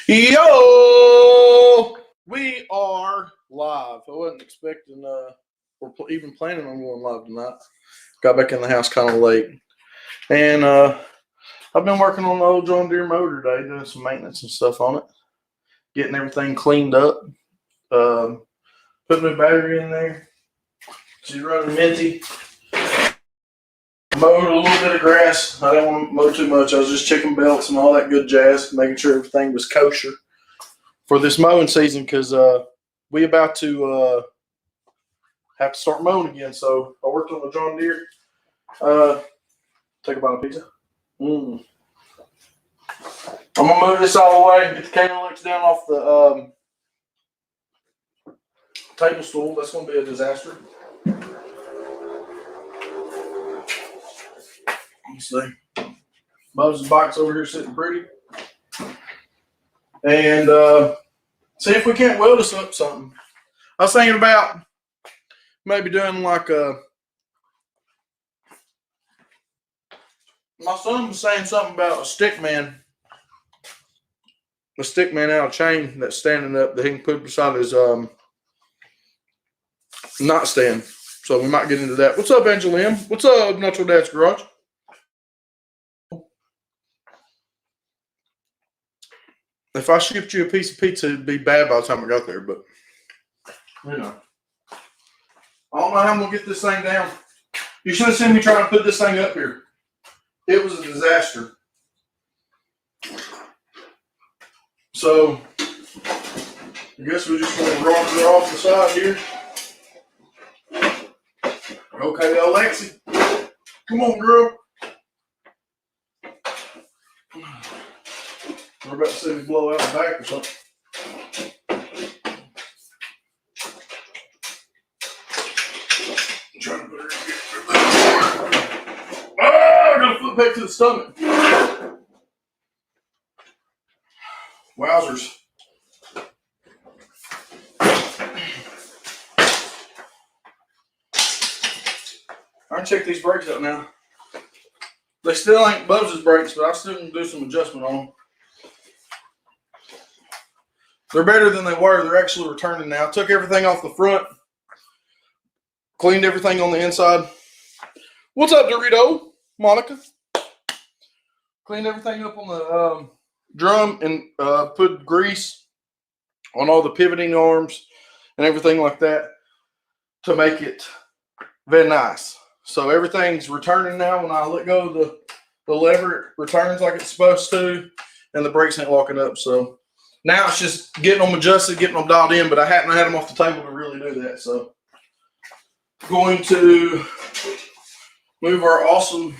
Yo, we are live. I wasn't expecting, or even planning on going live tonight. Got back in the house kind of late, and I've been working on the old John Deere motor today, doing some maintenance and stuff on it, getting everything cleaned up, putting a battery in there. She's running minty. Mowed a little bit of grass. I didn't want to mow too much. I was just checking belts and all that good jazz, making sure everything was kosher for this mowing season, because we about to have to start mowing again. So I worked on the John Deere. Take a bite of pizza. I'm gonna move this all the way. Get the KLX down off the table stool. That's gonna be a disaster. Let's see. Moses' bike's over here sitting pretty. And see if we can't weld us up something. I was thinking about maybe doing like a. My son was saying something about a stick man out of chain that's standing up that he can put beside his nightstand. So we might get into that. What's up, Angeline? What's up, Natural Dad's Garage? If I shipped you a piece of pizza, it'd be bad by the time I got there, but you know. I don't know how I'm gonna get this thing down. You should have seen me trying to put this thing up here. It was a disaster. So I guess we're just gonna rock her off the side here. Okay, Alexi. Come on, girl. We're about to see me blow out the back or something. I'm trying to put her in here. Oh, I gotta flip back to the stomach. Wowzers. I can check these brakes out now. They still ain't Bubs' brakes, but I still can do some adjustment on them. They're better than they were. They're actually returning now. Took everything off the front. Cleaned everything on the inside. What's up, Dorito? Monica? Cleaned everything up on the drum and put grease on all the pivoting arms and everything like that to make it very nice. So everything's returning now. When I let go of the lever, it returns like it's supposed to, and the brakes ain't locking up. So now it's just getting them adjusted, getting them dialed in, but I hadn't had them off the table to really do that. So going to move our awesome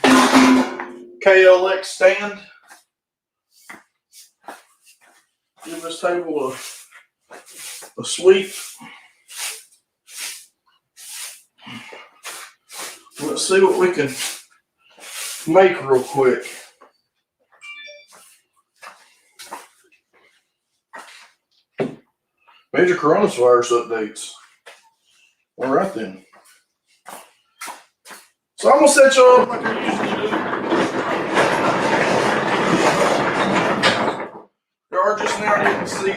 KLX stand. Give this table a sweep. Let's see what we can make real quick. Major coronavirus updates. All right then. So I'm gonna set you up like I usually do. There are just now didn't see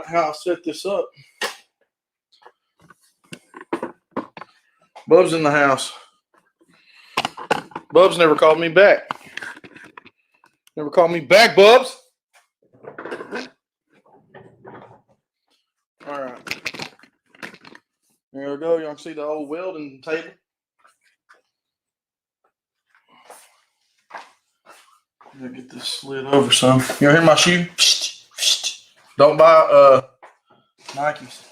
how I set this up. Bubs in the house. Bubs never called me back. Never called me back, Bubs. All right. There we go. Y'all can see the old welding table. I'm gonna get this slid over some. You hear my shoe? Don't buy Nikes.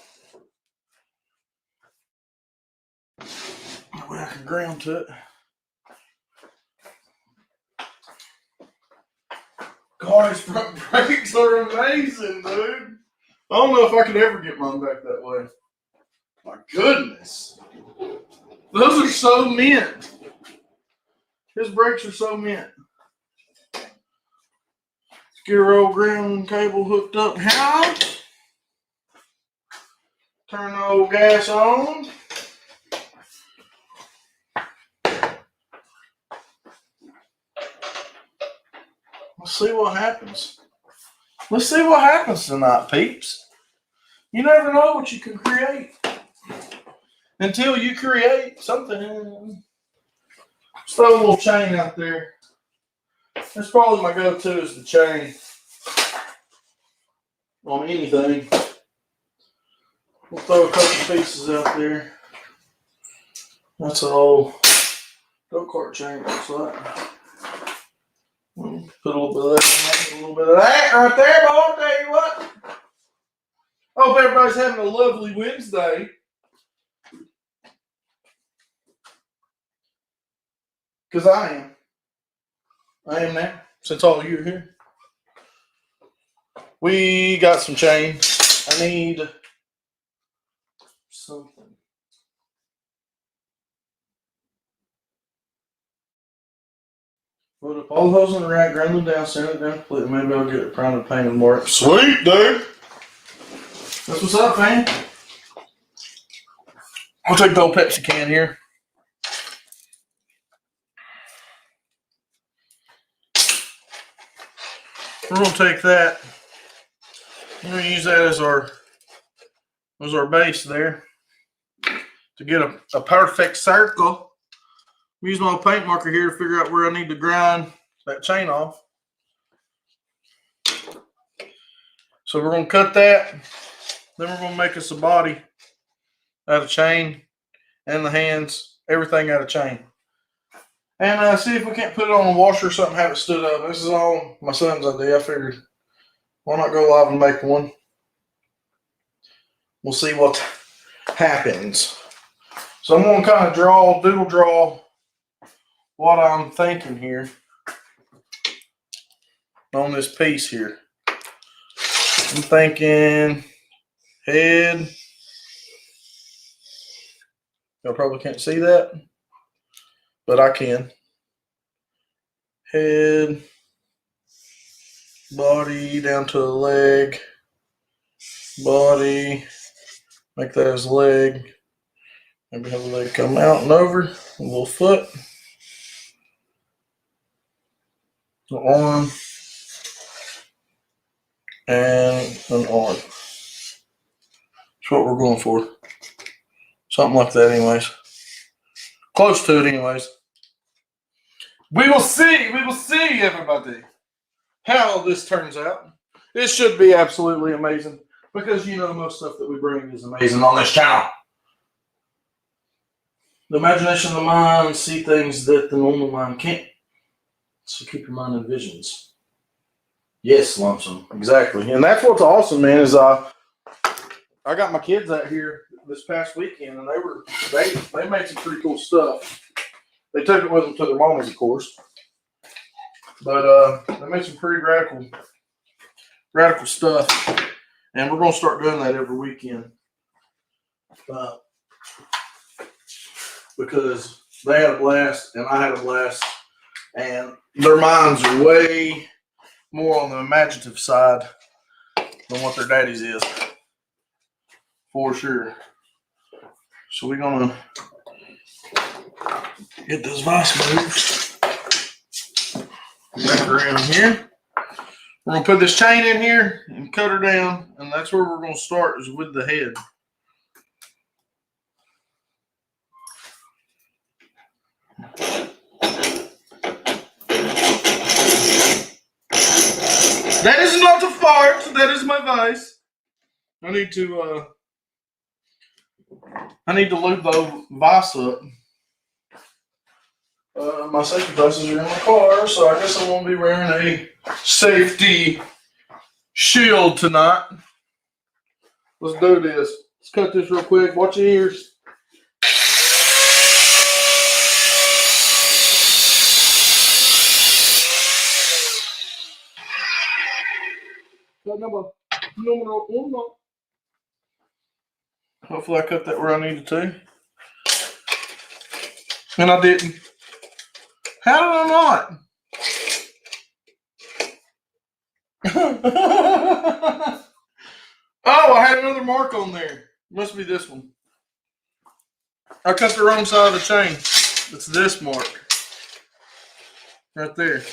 That way I can ground to it. God, his front brakes are amazing, dude. I don't know if I could ever get mine back that way. My goodness. Those are so mint. His brakes are so mint. Let's get our old ground cable hooked up. How? Turn the old gas on. Let's see what happens. Let's see what happens tonight, peeps. You never know what you can create until you create something. Let's throw a little chain out there. That's probably my go-to is the chain on anything. We'll throw a couple pieces out there. That's an old go-kart chain looks like. Put a little bit of that, a little bit of that right there, but I'll tell you what. Hope everybody's having a lovely Wednesday. Because I am. I am now, since all of you are here. We got some chain. I need something. Put up all the holes in the rack, grind them down, sand it down completely. Maybe I'll get it primed and painted more. Sweet, dude! That's what's up, man. I'll take the old Pepsi can here. We're going to take that. We're going to use that as our base there to get a perfect circle. I'm using my paint marker here to figure out where I need to grind that chain off. So we're going to cut that. Then we're going to make us a body out of chain and the hands, everything out of chain. And see if we can't put it on a washer or something, have it stood up. This is all my son's idea. I figured, why not go live and make one? We'll see what happens. So I'm going to kind of doodle draw what I'm thinking here on this piece here. I'm thinking head. Y'all probably can't see that, but I can. Head, body down to the leg, body, make that his leg. Maybe have the leg come out and over, a little foot, the arm, and an arm. That's what we're going for. Something like that anyways. Close to it anyways. We will see, everybody, how this turns out. This should be absolutely amazing because you know most stuff that we bring is amazing on this channel. The imagination of the mind see things that the normal mind can't. So keep your mind in visions. Yes, Lumpsum. Exactly. And that's what's awesome, man, is I got my kids out here this past weekend and they made some pretty cool stuff. They took it with them to their mommies, of course. But they made some pretty radical stuff. And we're going to start doing that every weekend. Because they had a blast and I had a blast. And their minds are way more on the imaginative side than what their daddy's is. For sure. So we're going to get this vise moved. Back around here. We're going to put this chain in here and cut her down. And that's where we're going to start is with the head. That is not a fart. That is my vise. I need to lube the vise up. My safety glasses are in my car, so I guess I'm going to be wearing a safety shield tonight. Let's do this. Let's cut this real quick. Watch your ears. Numero uno. Hopefully I cut that where I needed to. And I didn't. How did I not? Oh, I had another mark on there. Must be this one. I cut the wrong side of the chain. It's this mark. Right there.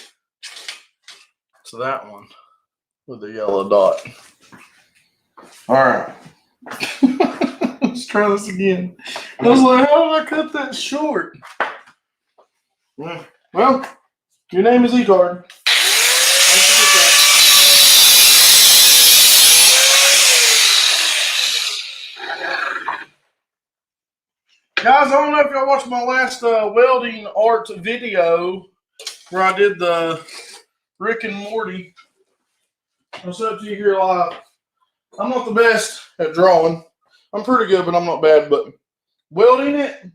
So that one. with the yellow dot. All right. Let's try this again. I was like, how did I cut that short? Well, your name is Etard. Guys, I don't know if y'all watched my last welding art video where I did the Rick and Morty. What's up to you here live? I'm not the best at drawing. I'm pretty good, but I'm not bad. But welding it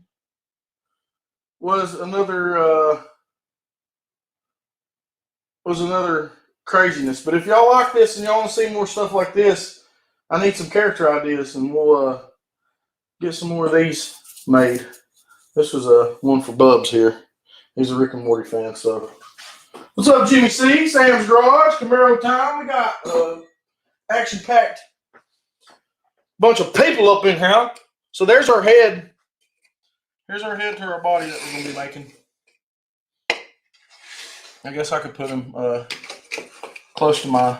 was another craziness. But if y'all like this and y'all want to see more stuff like this, I need some character ideas, and we'll get some more of these made. This was one for Bubs here. He's a Rick and Morty fan. So, what's up, Jimmy C? Sam's Garage, Camaro Time. We got action-packed bunch of people up in here. So there's our head. Here's our head to our body that we're going to be making. I guess I could put him close to my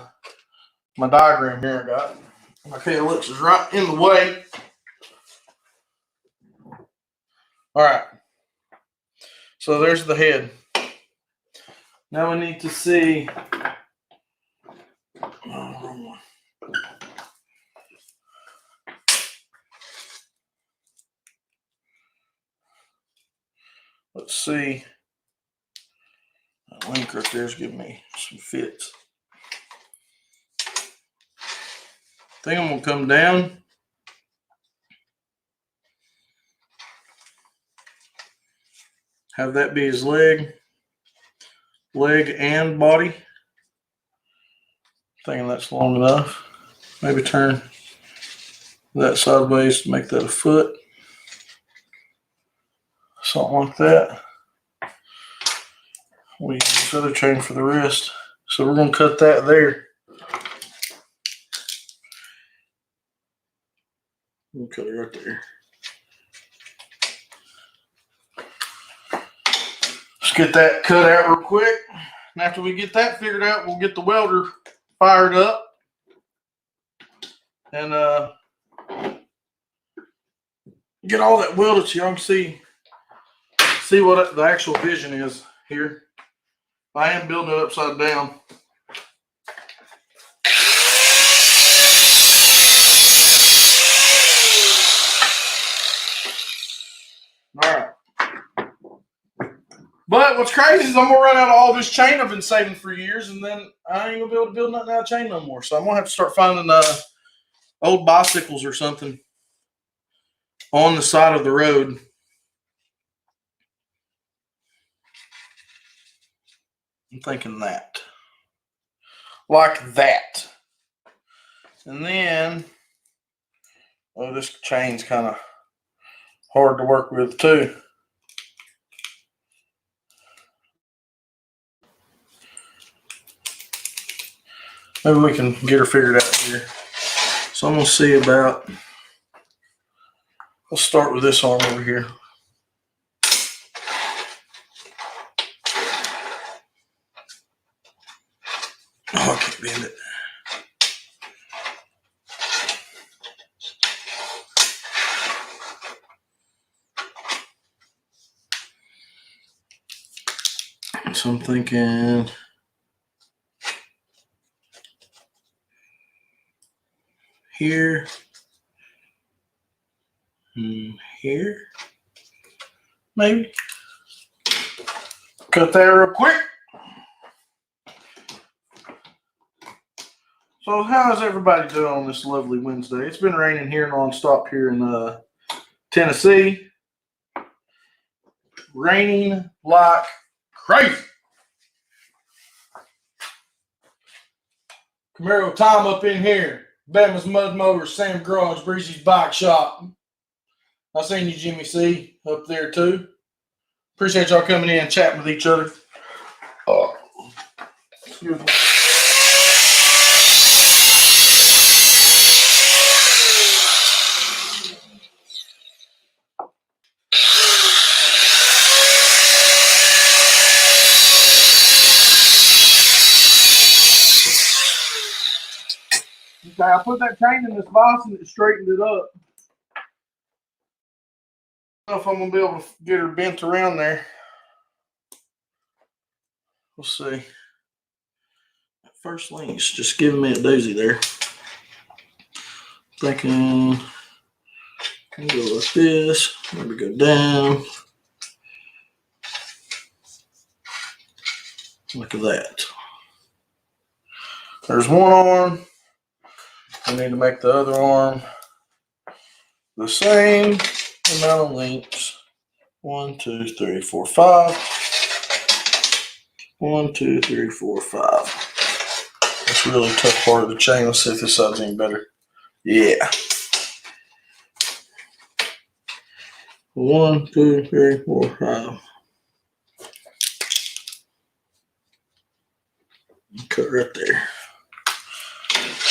diagram here I got. My ellipse is right in the way. All right. So there's the head. Now we need to see. Let's see. That link right there is giving me some fits. I think I'm going to come down. Have that be his leg and body. Thinking that's long enough. Maybe turn that sideways to make that a foot. Something like that. We use this other chain for the wrist. So we're going to cut that there. We'll cut it right there. Let's get that cut out real quick. And after we get that figured out, we'll get the welder fired up. And get all that welded so y'all can see what the actual vision is here. I am building it upside down. All right. But what's crazy is I'm going to run out of all this chain I've been saving for years, and then I ain't going to be able to build nothing out of chain no more. So I'm going to have to start finding old bicycles or something on the side of the road. I'm thinking that. Like that. And then, oh, this chain's kind of hard to work with too. Maybe we can get her figured out here. So I'm going to see about, let's start with this arm over here. Oh, I can't bend it. So I'm thinking here, here, maybe. Cut that real quick. So how's everybody doing on this lovely Wednesday? It's been raining here nonstop here in Tennessee. Raining like crazy. Camaro Time up in here. Bama's Mud Motors, Sam Garage, Breezy's Bike Shop. I seen you, Jimmy C, up there too. Appreciate y'all coming in and chatting with each other. Excuse me. Okay, I put that chain in this vise and it straightened it up. I don't know if I'm gonna be able to get her bent around there. We'll see. First link's just giving me a doozy there. Thinking can go like this, maybe go down. Look at that. There's one arm. I need to make the other arm the same amount of links. 1, 2, 3, 4, 5. 1, 2, 3, 4, 5. That's a really tough part of the chain. Let's see if this side's any better. Yeah. 1, 2, 3, 4, 5. Cut right there.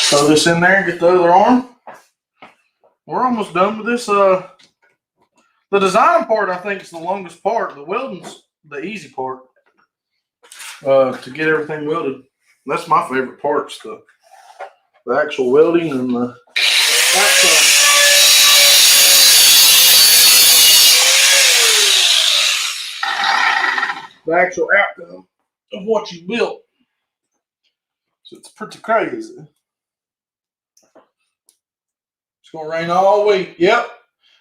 Throw this in there, get the other arm. We're almost done with this. The design part, I think, is the longest part. The welding's the easy part. To get everything welded. That's my favorite parts, the actual welding and the actual outcome of what you built. So it's pretty crazy. It's gonna rain all week. Yep.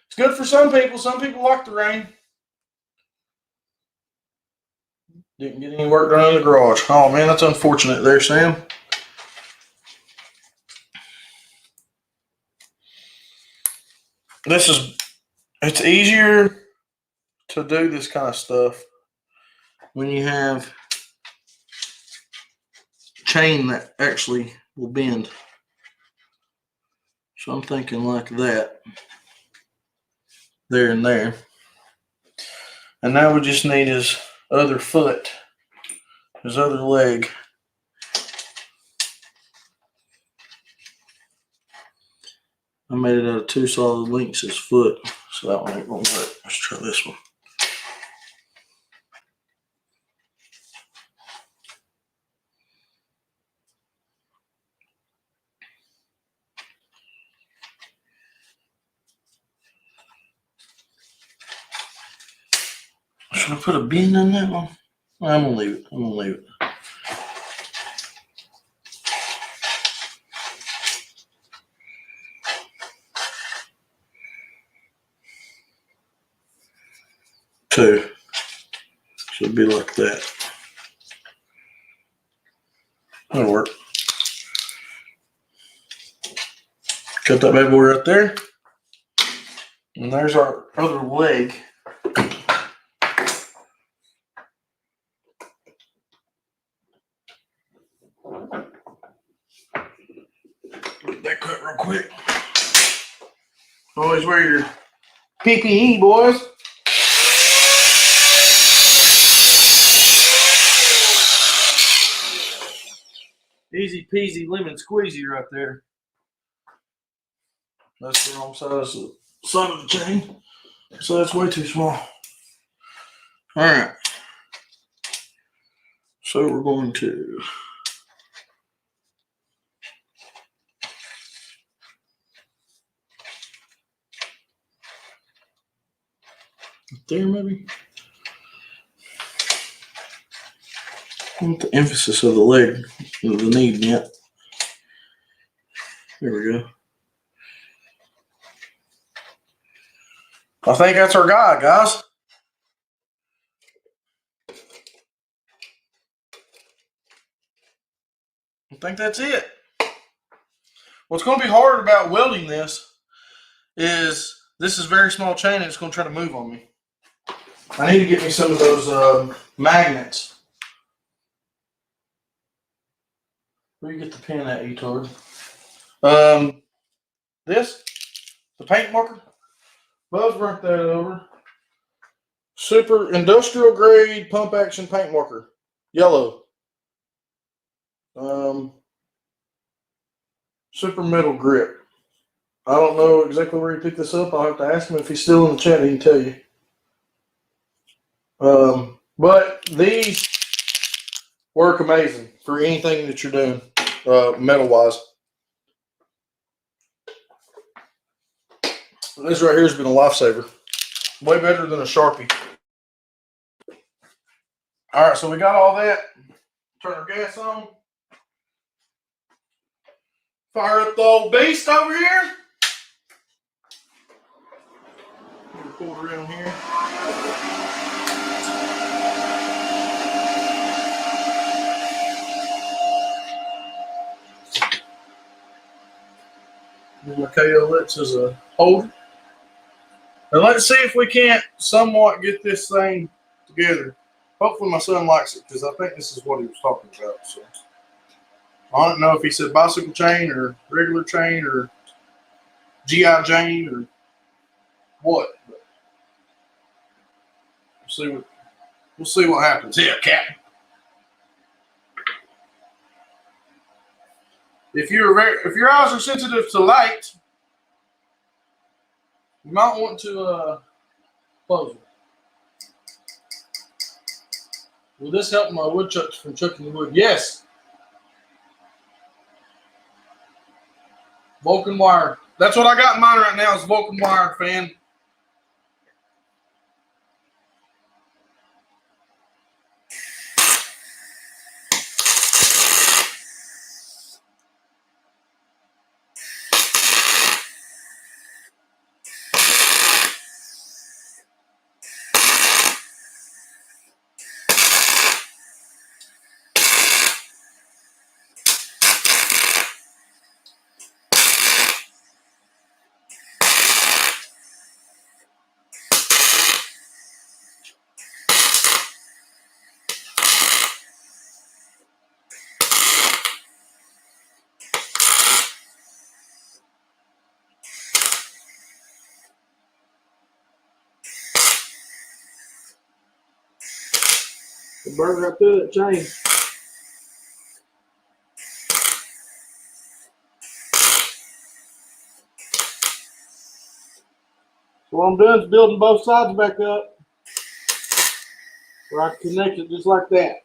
It's good for some people. Some people like the rain. Didn't get any work done in the garage. Oh man, that's unfortunate there, Sam. It's easier to do this kind of stuff when you have chain that actually will bend. So I'm thinking like that. There and there. And now we just need his other foot, his other leg. I made it out of 2 solid links, his foot, so that one ain't gonna work. Let's try this one. Should I put a bend in that one? I'm gonna leave it. I'm gonna leave it. Two. Should be like that. That'll work. Cut that bad boy right there. And there's our other leg. Get that cut real quick. Always wear your PPE, boys. Easy peasy lemon squeezy right there. That's the wrong side of the chain. So that's way too small. Alright. So we're going to there maybe. I want the emphasis of the leg, of the knee bent. There we go. I think that's our guy, guys. I think that's it. What's going to be hard about welding this is very small chain and it's going to try to move on me. I need to get me some of those magnets. Where you get the pin at, Etard? This, the paint marker. Buzz burnt that over. Super industrial grade pump action paint marker. Yellow. Super metal grip. I don't know exactly where he picked this up. I'll have to ask him. If he's still in the chat, he can tell you. But these work amazing for anything that you're doing, metal wise. This right here has been a lifesaver. Way better than a Sharpie. All right, so we got all that. Turn our gas on. Fire up the old beast over here. Pull it around here. And my KLX is a holder. And let's see if we can't somewhat get this thing together. Hopefully my son likes it, because I think this is what he was talking about. So I don't know if he said bicycle chain or regular chain or GI chain or what. But we'll see what happens here, Captain. If your eyes are sensitive to light, you might want to close them. Will this help my woodchucks from chucking the wood? Yes. Vulcan wire. That's what I got in mine right now is Vulcan wire, fan. It burns right through that chain. So what I'm doing is building both sides back up where I can connect it just like that.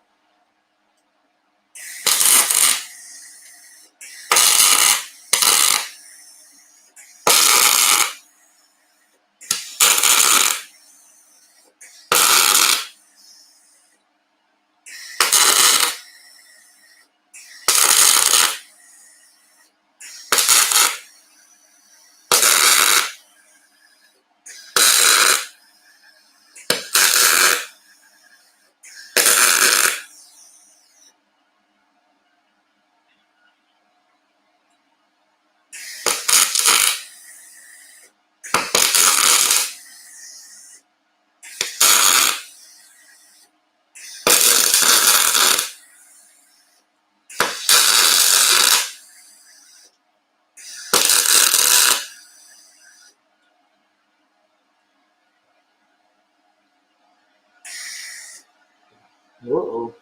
Uh-oh.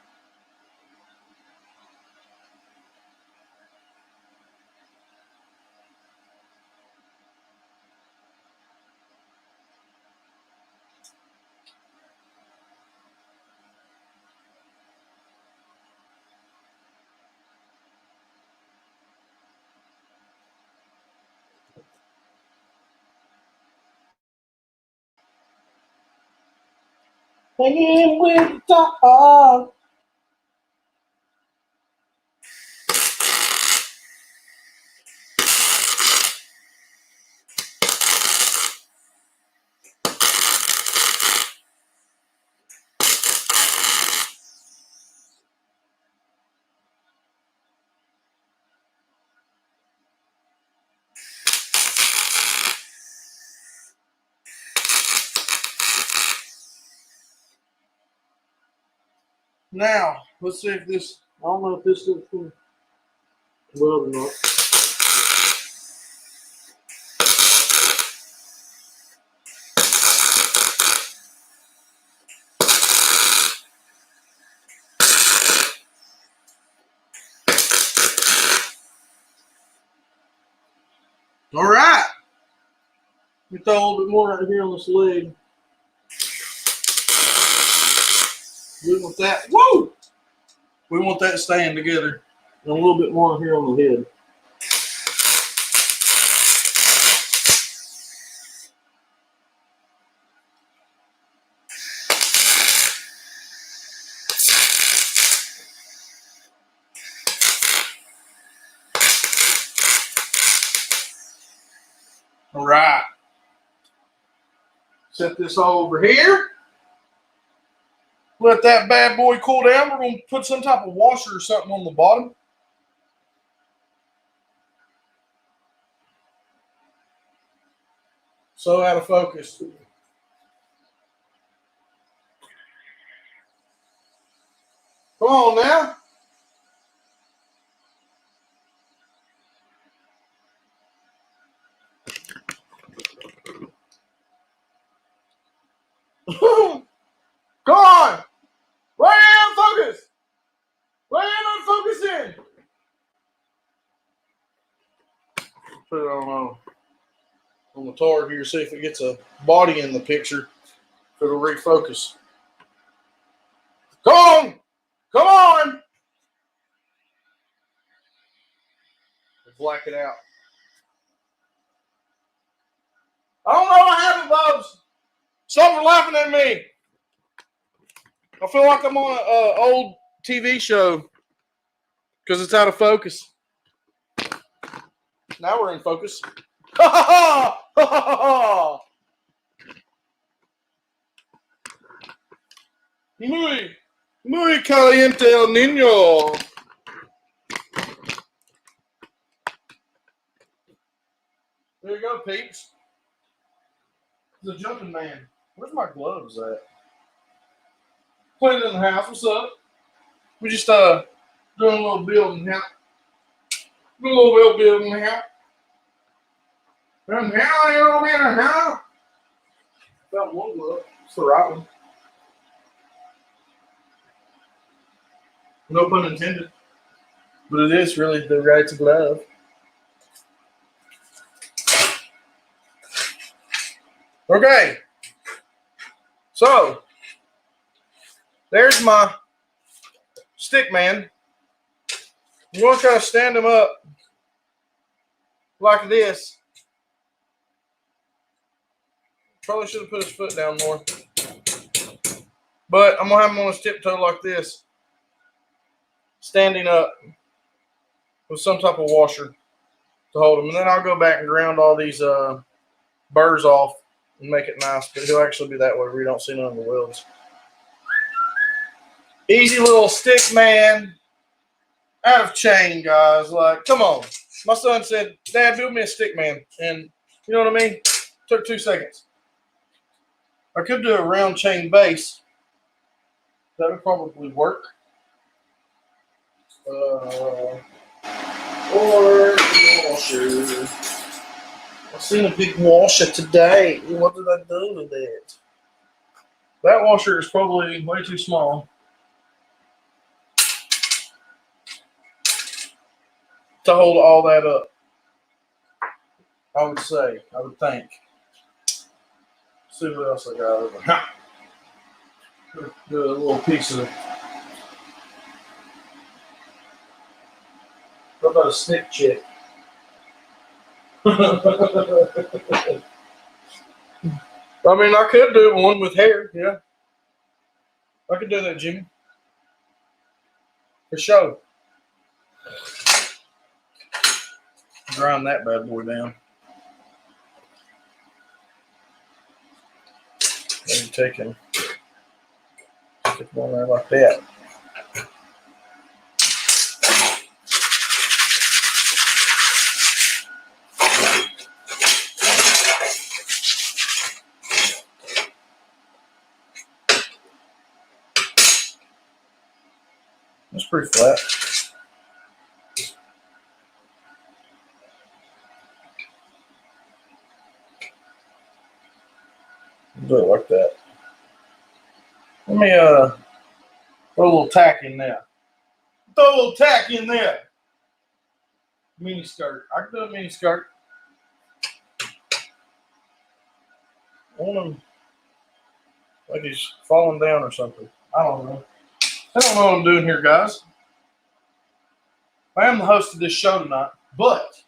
Hanging with the dog. Now, let's see if this, I don't know if this is going to weld or not. All right. Let me throw a little bit more right here on this leg. We want that. Whoa! We want that staying together. And a little bit more here on the head. All right. Set this all over here. Let that bad boy cool down. We're going to put some type of washer or something on the bottom. So out of focus. Come on now. Come on. Why ain't focus? Why ain't on focusing? Put it on the tar here, see if it gets a body in the picture. If it'll refocus. Come on! Come on! Black it out. I don't know what happened, Bubs. Stop laughing at me. I feel like I'm on an old TV show because it's out of focus. Now we're in focus. Ha ha ha! Ha ha ha! Muy caliente el niño. There you go, peeps. He's a jumping man. Where's my gloves at? Cleaning the house. What's up? We just doing a little building here. Do a little bit building here. And now you're over here now. Got one glove. It's the right one. No pun intended. But it is really the right glove. Okay. So, there's my stick man. You want to try to stand him up like this. Probably should have put his foot down more. But I'm going to have him on his tiptoe like this. Standing up with some type of washer to hold him. And then I'll go back and ground all these burrs off and make it nice. But he'll actually be that way where you don't see none of the welds. Easy little stick man. Out of chain, guys. Like, come on. My son said, Dad, build me a stick man. And you know what I mean? Took 2 seconds. I could do a round chain base. That would probably work. Or washer. I've seen a big washer today. What did I do with it? That washer is probably way too small to hold all that up. I would say. I would think. Let's see what else I got over here. Do a little piece of. What about a stick chick? I mean, I could do one with hair, yeah. I could do that, Jimmy. For sure. Grind that bad boy down. Maybe take him on there like that. That's pretty flat. Do it like that. Let me throw a little tack in there. Throw a little tack in there. Mini skirt. I can do a mini skirt. I want him like he's falling down or something. I don't know. I don't know what I'm doing here, guys. I am the host of this show tonight, but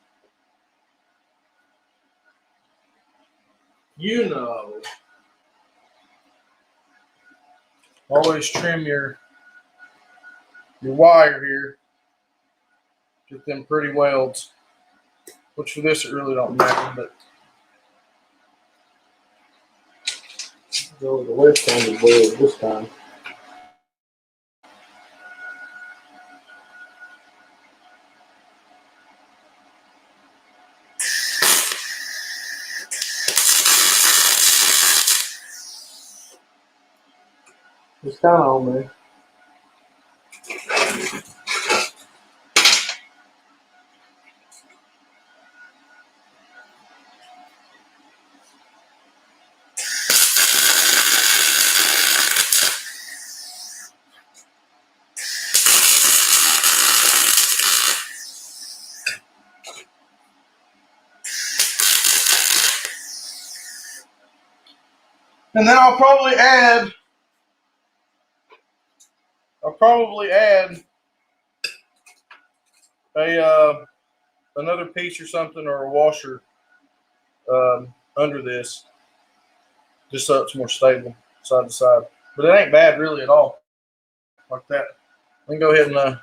you know, always trim your wire here. Get them pretty welds. Which for this it really don't matter, but Go the left-handed weld this time. It's kind of on there. And then I'll probably add a another piece or something, or a washer under this, just so it's more stable side to side. But it ain't bad really at all, like that. I can go ahead and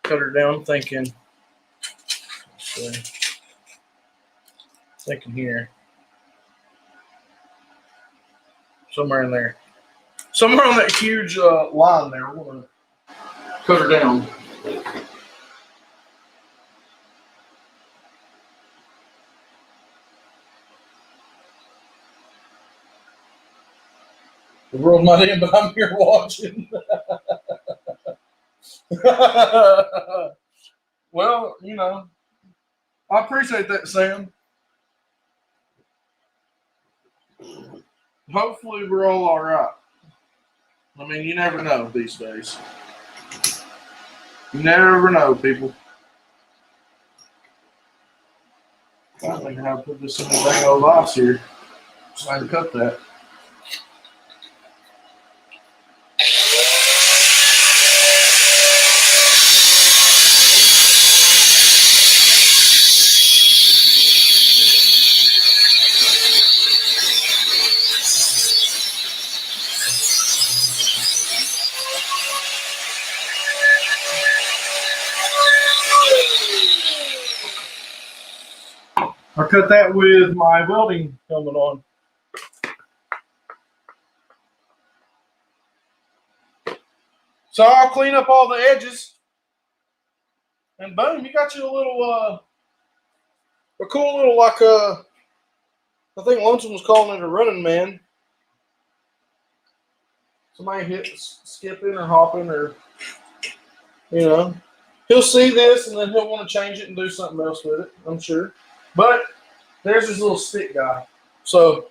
cut her down. I'm thinking here, somewhere in there, somewhere on that huge line there. We're gonna cut her down. The world's not in, but I'm here watching. Well, you know, I appreciate that, Sam. Hopefully, we're all right. I mean, you never know these days. You never know, people. I think I have to put this in the dang old ice here so I can cut that. I cut that with my welding helmet on. So I'll clean up all the edges, and boom, you got you a little, a cool little, like, I think Lonesome was calling it a running man. Somebody skipping or hopping, or, you know, he'll see this and then he'll want to change it and do something else with it, I'm sure. But there's this little stick guy. So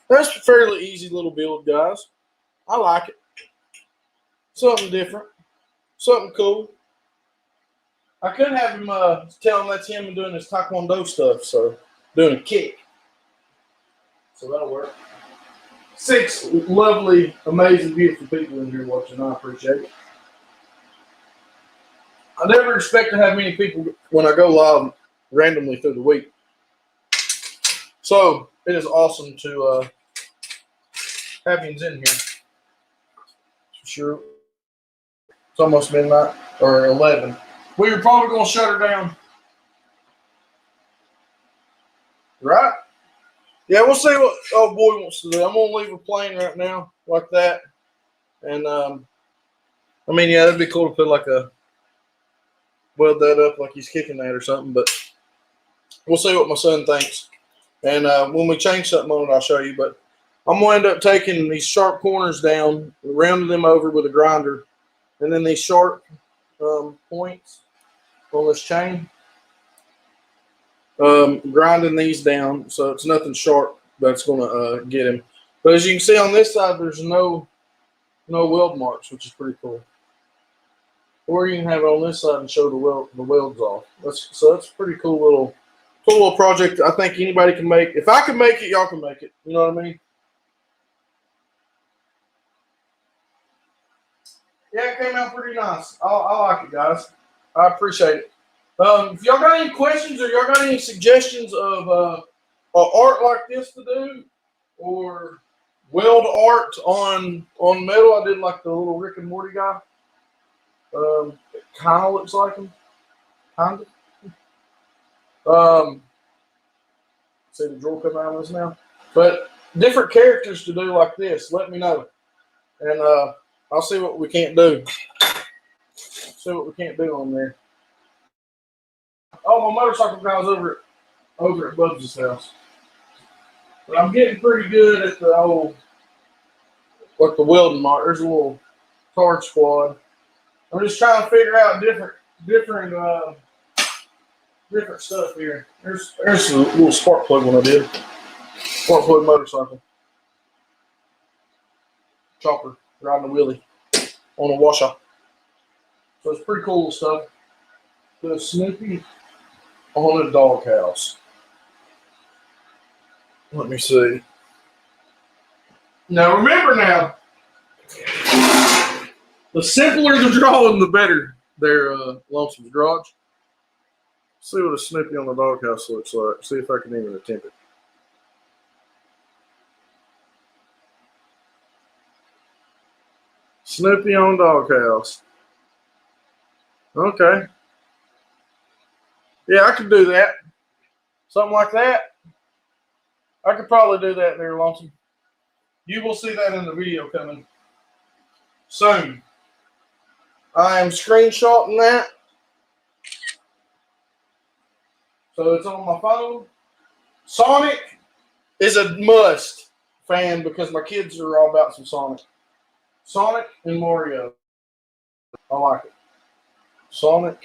that's a fairly easy little build, guys. I like it. Something different. Something cool. I could have him tell him that's him doing his Taekwondo stuff, so doing a kick. So that'll work. 6 lovely, amazing, beautiful people in here watching. I appreciate it. I never expect to have many people when I go live randomly through the week. So it is awesome to have you in here. For sure. It's almost midnight, or 11. We were probably going to shut her down. Right? Yeah, we'll see what old boy wants to do. I'm going to leave her playing right now, like that. And, I mean, yeah, that'd be cool to put like weld that up like he's kicking that or something. But we'll see what my son thinks. And when we change something on it, I'll show you. But I'm going to end up taking these sharp corners down, rounding them over with a grinder. And then these sharp points on this chain, grinding these down so it's nothing sharp that's going to get him. But as you can see on this side, there's no weld marks, which is pretty cool. Or you can have it on this side and show the welds off. So that's a pretty cool little project. I think anybody can make. If I can make it, y'all can make it. You know what I mean? Yeah, it came out pretty nice. I like it, guys. I appreciate it. If y'all got any questions or y'all got any suggestions of art like this to do, or weld art on metal, I did like the little Rick and Morty guy. It kind of looks like him. Kind of. See the drawer come out of this now. But different characters to do like this, let me know. And I'll see what we can't do. See what we can't do on there. Oh, my motorcycle guy's over at Bubs' house. But I'm getting pretty good at the old, like the welding mod. There's a little card squad. I'm just trying to figure out different stuff here. There's a little spark plug one I did. Spark plug motorcycle. Chopper riding a wheelie on a washer. So it's pretty cool stuff. The Snoopy on a doghouse. Let me see. Now remember the simpler the drawing, the better. There, Lonesome's Garage. Let's see what a Snoopy on the doghouse looks like. See if I can even attempt it. Snoopy on doghouse. Okay. Yeah, I could do that. Something like that. I could probably do that there, Lonesome. You will see that in the video coming soon. I am screenshotting that. So it's on my phone. Sonic is a must fan because my kids are all about some Sonic. Sonic and Mario. I like it. Sonic.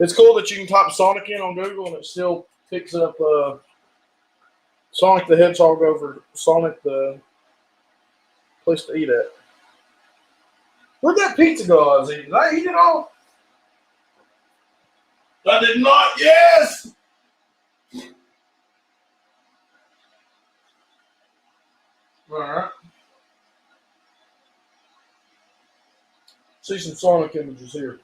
It's cool that you can type Sonic in on Google and it still picks up Sonic the Hedgehog over Sonic the place to eat at. Where'd that pizza go I was eating? Did I eat it all? I did not. Yes! All right. See some Sonic images here.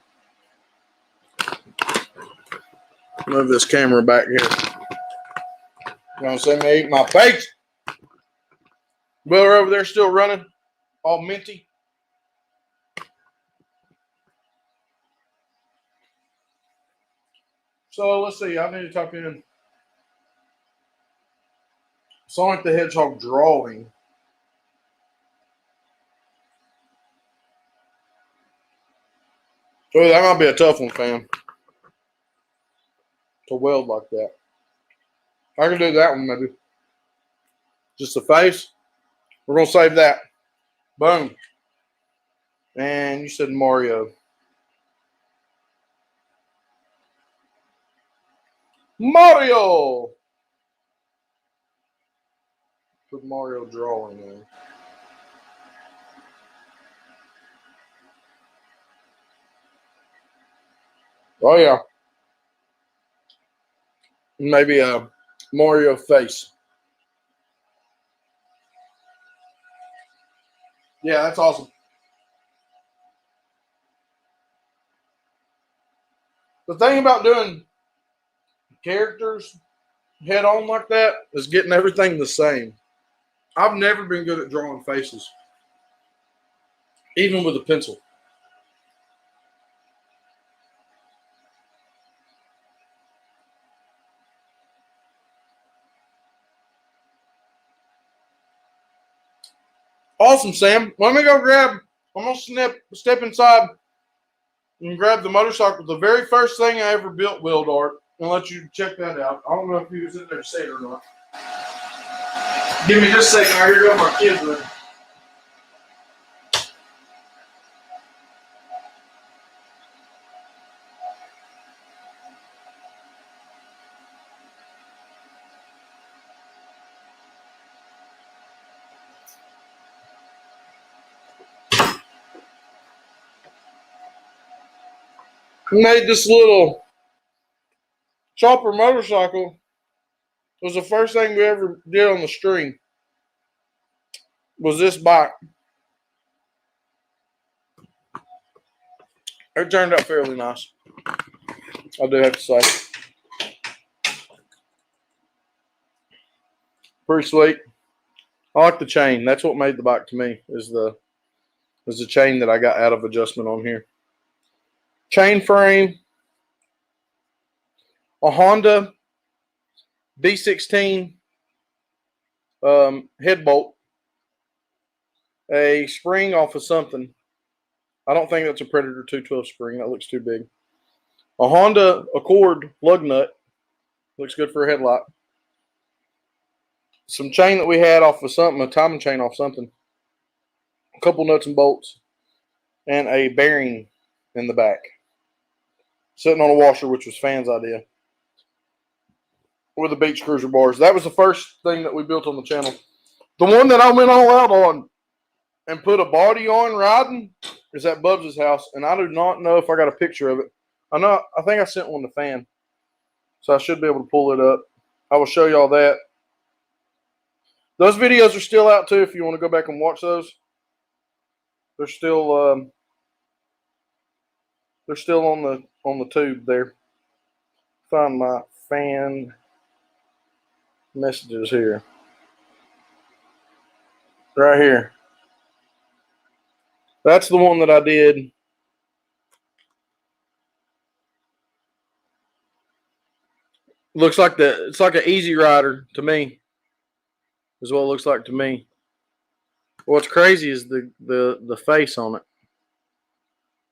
Move this camera back here. You want to see me eat my face? Wheeler over there still running, all minty. So let's see. I need to type in Sonic the Hedgehog drawing. Oh, that might be a tough one, fam. To weld like that. I can do that one maybe. Just the face. We're going to save that. Boom. And you said Mario. Mario! Put Mario drawing in. Oh, yeah. Maybe a Mario face. Yeah, that's awesome. The thing about doing characters head on like that is getting everything the same. I've never been good at drawing faces, even with a pencil. Awesome, Sam. Let me go grab. I'm gonna step inside and grab the motorcycle. The very first thing I ever built, Wild Art, and let you check that out. I don't know if you was in there to say it or not. Give me just a second. Here go my kids room. We made this little chopper motorcycle. It was the first thing we ever did on the string. Was this bike. It turned out fairly nice. I do have to say. Pretty sweet. I like the chain. That's what made the bike to me, is the is the chain that I got out of adjustment on here. Chain frame, a Honda B16 head bolt, a spring off of something. I don't think that's a Predator 212 spring. That looks too big. A Honda Accord lug nut. Looks good for a headlight. Some chain that we had off of something, a timing chain off something. A couple nuts and bolts. And a bearing in the back. Sitting on a washer, which was Fan's idea. With the Beach Cruiser bars. That was the first thing that we built on the channel. The one that I went all out on and put a body on riding is at Bubs' house. And I do not know if I got a picture of it. I think I sent one to Fan. So I should be able to pull it up. I will show y'all that. Those videos are still out too if you want to go back and watch those. They're still on the tube there. Find my Fan messages here. Right here. That's the one that I did. Looks like it's like an Easy Rider to me. Is what it looks like to me. What's crazy is the face on it.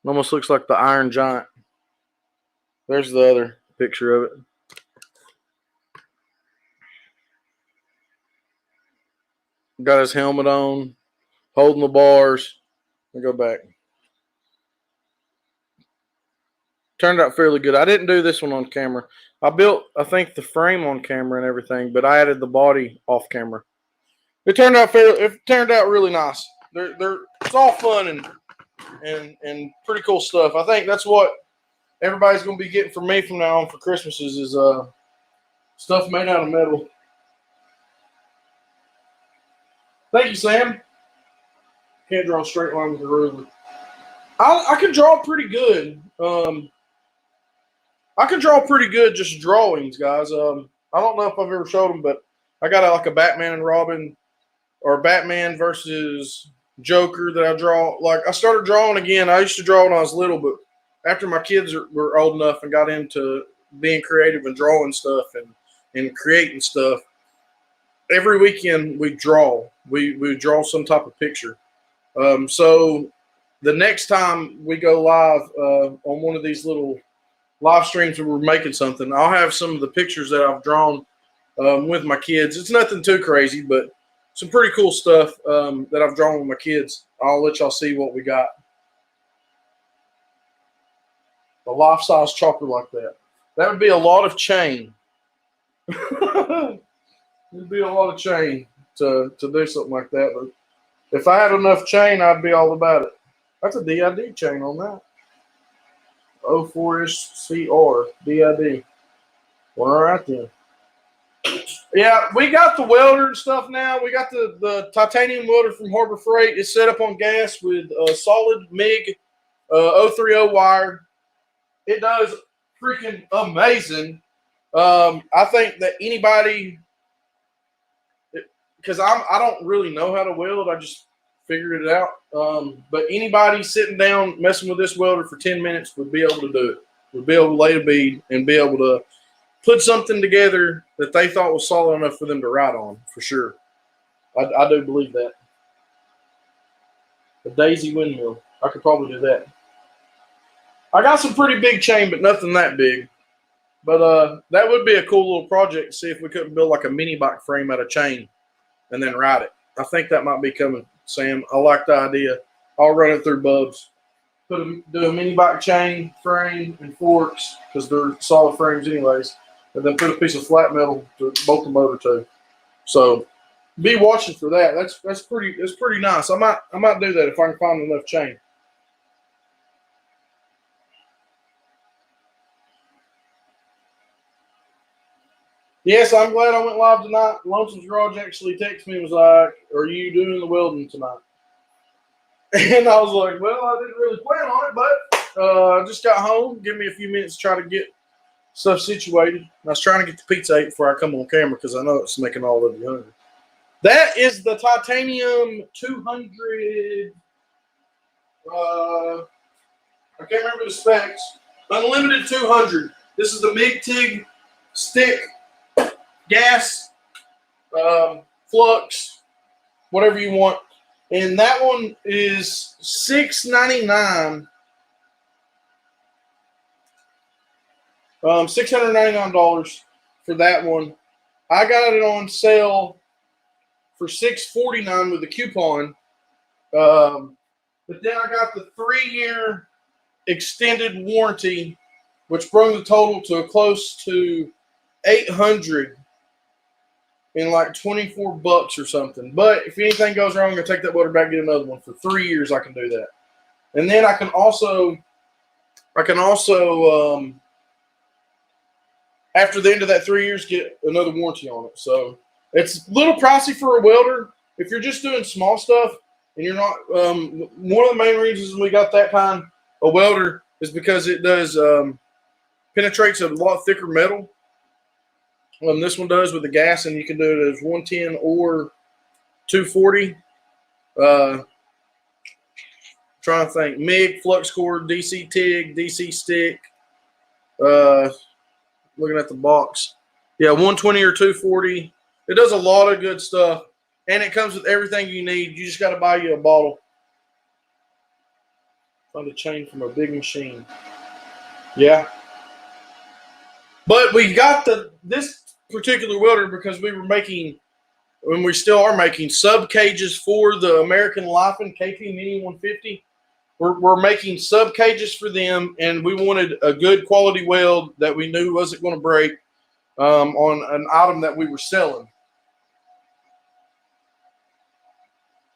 It almost looks like the Iron Giant. There's the other picture of it. Got his helmet on, holding the bars. Let me go back. Turned out fairly good. I didn't do this one on camera. I built, I think, the frame on camera and everything, but I added the body off camera. It turned out really nice. It's all fun and pretty cool stuff. I think that's what everybody's gonna be getting from me from now on for Christmas is stuff made out of metal. Thank you, Sam. Can't draw a straight line with a ruler. I can draw pretty good. I can draw pretty good just drawings, guys. I don't know if I've ever showed them, but I got like a Batman and Robin or Batman versus Joker that I draw. Like I started drawing again. I used to draw when I was little, but after my kids were old enough and got into being creative and drawing stuff and creating stuff, every weekend we draw. We draw some type of picture. So the next time we go live on one of these little live streams where we're making something, I'll have some of the pictures that I've drawn with my kids. It's nothing too crazy, but some pretty cool stuff that I've drawn with my kids. I'll let y'all see what we got. A life-size chopper like that. That would be a lot of chain. It'd be a lot of chain to do something like that. But if I had enough chain, I'd be all about it. That's a DID chain on that. 04-ish CR DID. Well, all right then. Yeah, we got the welder and stuff now. We got the titanium welder from Harbor Freight. It's set up on gas with a solid MIG 030 wire. It does freaking amazing. I think that anybody, because I don't really know how to weld. I just figured it out. But anybody sitting down messing with this welder for 10 minutes would be able to do it. Would be able to lay a bead and be able to put something together that they thought was solid enough for them to ride on, for sure. I do believe that. A Daisy windmill. I could probably do that. I got some pretty big chain, but nothing that big. But that would be a cool little project to see if we couldn't build like a mini bike frame out of chain and then ride it. I think that might be coming, Sam. I like the idea. I'll run it through Bubs. Do a mini bike chain, frame, and forks, because they're solid frames anyways. And then put a piece of flat metal to bolt the motor to. So be watching for that. That's pretty nice. I might do that if I can find enough chain. Yes, I'm glad I went live tonight. Lonesome's Garage actually texted me and was like, "Are you doing the welding tonight?" And I was like, "Well, I didn't really plan on it, but I just got home. Give me a few minutes to try to get stuff situated." And I was trying to get the pizza ate before I come on camera because I know it's making all of you hungry. That is the titanium 200. I can't remember the specs. Unlimited 200. This is the MIG-TIG stick, gas, flux, whatever you want. And that one is $699. $699 for that one. I got it on sale for $649 with a coupon. But then I got the 3-year extended warranty, which brought the total to close to $800 in like $24 or something. But if anything goes wrong, I'm gonna take that motor back and get another one. For 3 years, I can do that. And then I can also after the end of that 3 years, get another warranty on it. So it's a little pricey for a welder. If you're just doing small stuff and you're not, one of the main reasons we got that kind of welder is because it does penetrates a lot thicker metal. This one does with the gas, and you can do it as 110 or 240. Trying to think. MIG, flux core, DC TIG, DC stick. Looking at the box. Yeah, 120 or 240. It does a lot of good stuff, and it comes with everything you need. You just got to buy you a bottle. Find a chain from a big machine. Yeah. But we got this particular welder because we were making, and we still are making, sub cages for the American Lifen KP Mini 150. We're making sub cages for them, and we wanted a good quality weld that we knew wasn't going to break on an item that we were selling.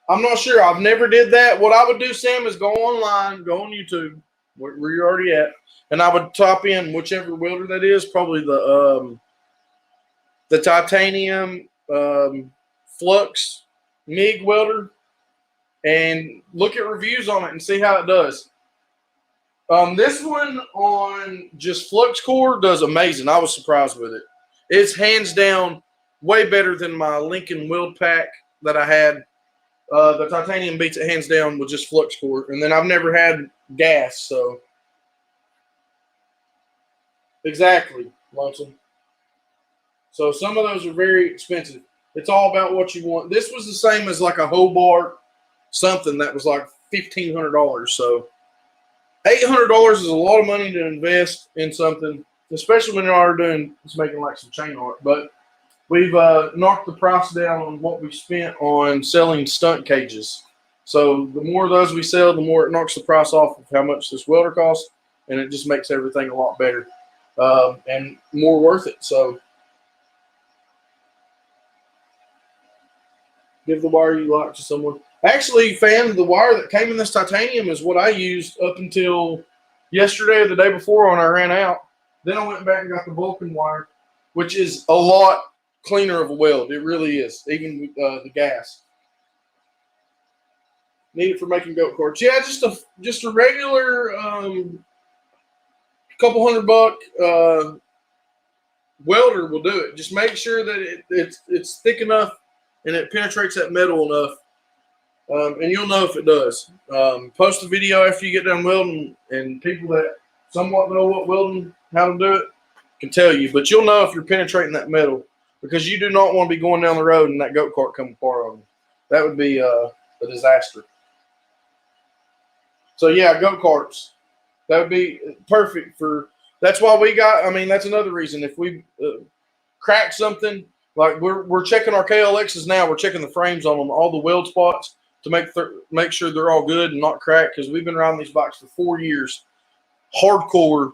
I'm not sure. I've never did that. What I would do, Sam, is go online, go on YouTube, where you're already at, and I would type in whichever welder that is, probably the titanium flux MIG welder, and look at reviews on it and see how it does. This one on just flux core does amazing. I was surprised with it. It's hands down way better than my Lincoln weld pack that I had. The titanium beats it hands down with just flux core. And then I've never had gas, so. Exactly, Lonesome. So some of those are very expensive. It's all about what you want. This was the same as like a Hobart something that was like $1,500. So $800 is a lot of money to invest in something, especially when you are doing, it's making like some chain art. But we've knocked the price down on what we spent on selling stunt cages. So the more of those we sell, the more it knocks the price off of how much this welder costs, and it just makes everything a lot better and more worth it. So give the wire you like to someone. Actually, fan, the wire that came in this titanium is what I used up until yesterday or the day before when I ran out. Then I went back and got the Vulcan wire, which is a lot cleaner of a weld. It really is, even with the gas. Need it for making goat carts. Yeah, just a regular couple $100 welder will do it. Just make sure that it's thick enough and it penetrates that metal enough. And you'll know if it does. Post a video after you get done welding, and people that somewhat know what welding, how to do it, can tell you. But you'll know if you're penetrating that metal, because you do not want to be going down the road and that goat cart come apart on you. That would be a disaster. So yeah, goat carts. That would be perfect for. That's why we got. I mean, that's another reason. If we crack something, like we're checking our KLXs now, we're checking the frames on them, all the weld spots, to make sure they're all good and not cracked, because we've been riding these bikes for 4 years, hardcore,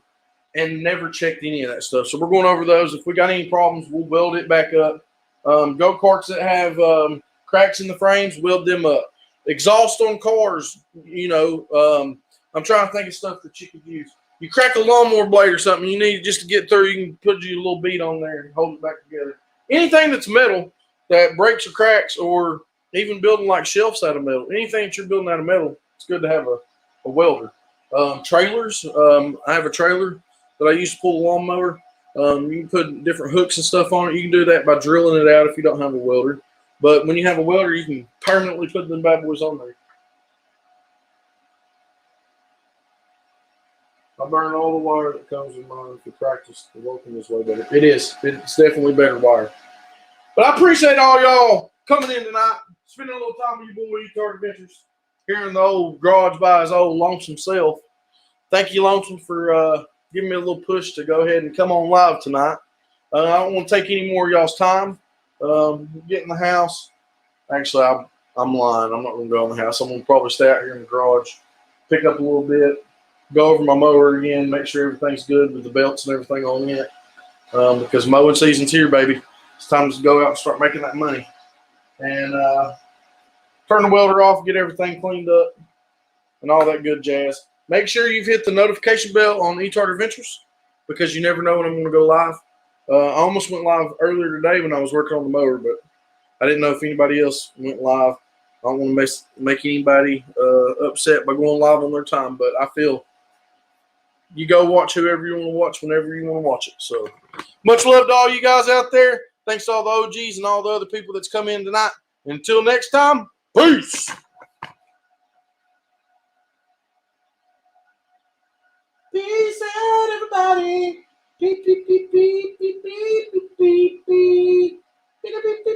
and never checked any of that stuff. So we're going over those. If we got any problems, we'll weld it back up. Go-karts that have cracks in the frames, weld them up. Exhaust on cars, you know, I'm trying to think of stuff that you could use. You crack a lawnmower blade or something, you need just to get through, you can put you a little bead on there and hold it back together. Anything that's metal that breaks or cracks, or even building like shelves out of metal, anything that you're building out of metal, it's good to have a welder. Trailers, I have a trailer that I used to pull a lawnmower. You can put different hooks and stuff on it. You can do that by drilling it out if you don't have a welder. But when you have a welder, you can permanently put them bad boys on there. I burn all the wire that comes with mine for practice. The working is way better. It is. It's definitely better wire. But I appreciate all y'all coming in tonight, spending a little time with your boy E-Cart Adventures here in the old garage by his old lonesome self. Thank you, Lonesome, for giving me a little push to go ahead and come on live tonight. I don't want to take any more of y'all's time. Get in the house. Actually, I'm lying. I'm not going to go in the house. I'm going to probably stay out here in the garage, pick up a little bit, go over my mower again, make sure everything's good with the belts and everything on it. Because mowing season's here, baby. It's time to go out and start making that money. And turn the welder off, get everything cleaned up, and all that good jazz. Make sure you've hit the notification bell on E-Tart Adventures because you never know when I'm going to go live. I almost went live earlier today when I was working on the mower, but I didn't know if anybody else went live. I don't want to make anybody upset by going live on their time, but I feel you go watch whoever you want to watch whenever you want to watch it. So much love to all you guys out there. Thanks to all the OGs and all the other people that's come in tonight. Until next time, peace. Peace out, everybody. Beep, beep, beep, beep, beep, beep.